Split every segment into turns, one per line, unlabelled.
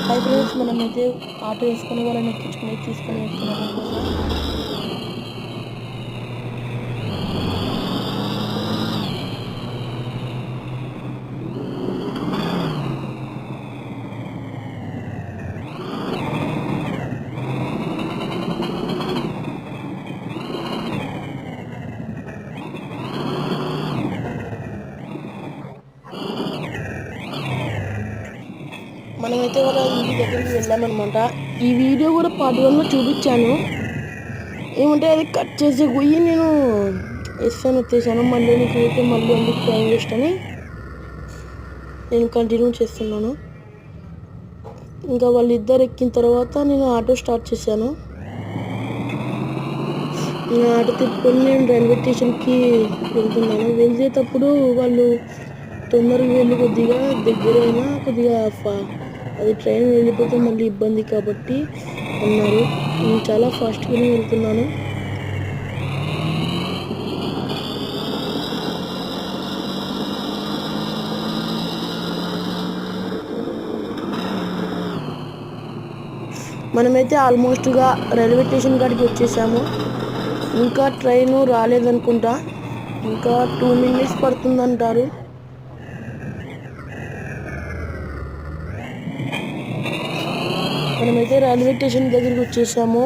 Hi friends, మనమైతే auto వేసుకొని వాళ్ళని ఎక్కించుకుని తీసుకొని వెళ్తున్నాం అనమాట. మనమైతే వాళ్ళ ఇంటి దగ్గరికి వెళ్ళామన్నమాట. ఈ వీడియో కూడా పార్ట్ 1లో చూపించాను. ఏమంటే అది కట్ చేసి పోయి నేను వచ్చేసాను. మళ్ళీ నీకు అయితే మళ్ళీ అందుకు టైం వేస్ట్ అని నేను కంటిన్యూ చేస్తున్నాను. ఇంకా వాళ్ళిద్దరు ఎక్కిన తర్వాత నేను ఆటో స్టార్ట్ చేశాను. ఆటో తిప్పుకొని నేను రైల్వే స్టేషన్కి వెళ్తున్నాను. వెళ్తేటప్పుడు వాళ్ళు తొందరగా వెళ్ళి కొద్దిగా దగ్గరైనా కొద్దిగా అది ట్రైన్ వెళ్ళిపోతే మళ్ళీ ఇబ్బంది కాబట్టి అన్నారు. నేను చాలా ఫాస్ట్గానే వెళ్తున్నాను. మనమైతే ఆల్మోస్ట్గా రైల్వే స్టేషన్ కాడికి వచ్చేసాము. ఇంకా ట్రైన్ రాలేదనుకుంటా. ఇంకా 2 minutes పడుతుందంటారు. మనమైతే రైల్వే స్టేషన్ దగ్గరికి వచ్చేసాము.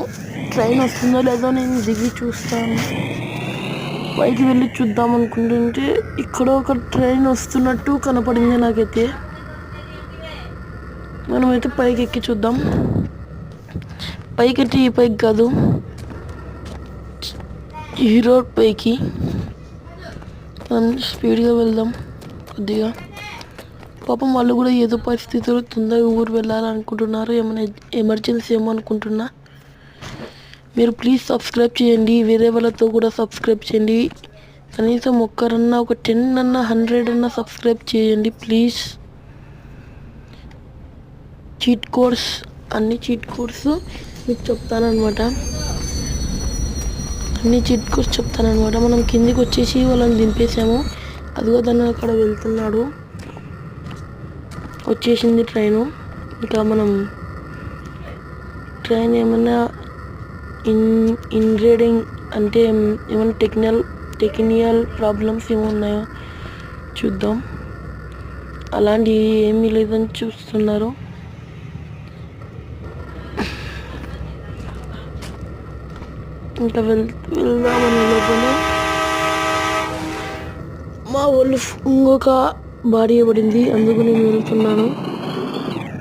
ట్రైన్ వస్తుందో లేదో నేను దిగి చూస్తాను. పైకి వెళ్ళి చూద్దాం అనుకుంటుంటే ఇక్కడ ఒక ట్రైన్ వస్తున్నట్టు కనపడింది నాకైతే. మనమైతే పైకి ఎక్కి చూద్దాం. పైకి ఈ పైకి కాదు, ఈ రోడ్ పైకి మనం స్పీడ్గా వెళ్దాం కొద్దిగా. పాపం వాళ్ళు కూడా ఏదో పరిస్థితుల్లో తొందరగా ఊరు వెళ్ళాలనుకుంటున్నారు. ఏమైనా ఎమర్జెన్సీ ఏమో అనుకుంటున్నా. మీరు ప్లీజ్ సబ్స్క్రైబ్ చేయండి. వేరే వాళ్ళతో కూడా సబ్స్క్రైబ్ చేయండి. కనీసం ఒక్కరన్నా ఒక 10 అన్నా 100 అన్నా సబ్స్క్రైబ్ చేయండి ప్లీజ్. అన్ని చీట్ కోడ్స్ మీకు చెప్తానమాట. మనం కిందికి వచ్చేసి వాళ్ళని దింపేసాము. అదిగో దాన్ని అక్కడ వెళ్తున్నాడు. వచ్చేసింది ట్రైను. ఇంకా మనం ట్రైన్ ఏమన్నా ఇన్రీడింగ్ అంటే ఏమైనా టెక్నికల్ ప్రాబ్లమ్స్ ఏమున్నాయో చూద్దాం. అలాంటివి ఏమీ లేదని చూస్తున్నారు. ఇంకా వెళ్దామని లోపల మా వాళ్ళు ఇంకొక భార్య పడింది, అందుకు నేను వెళ్తున్నాను.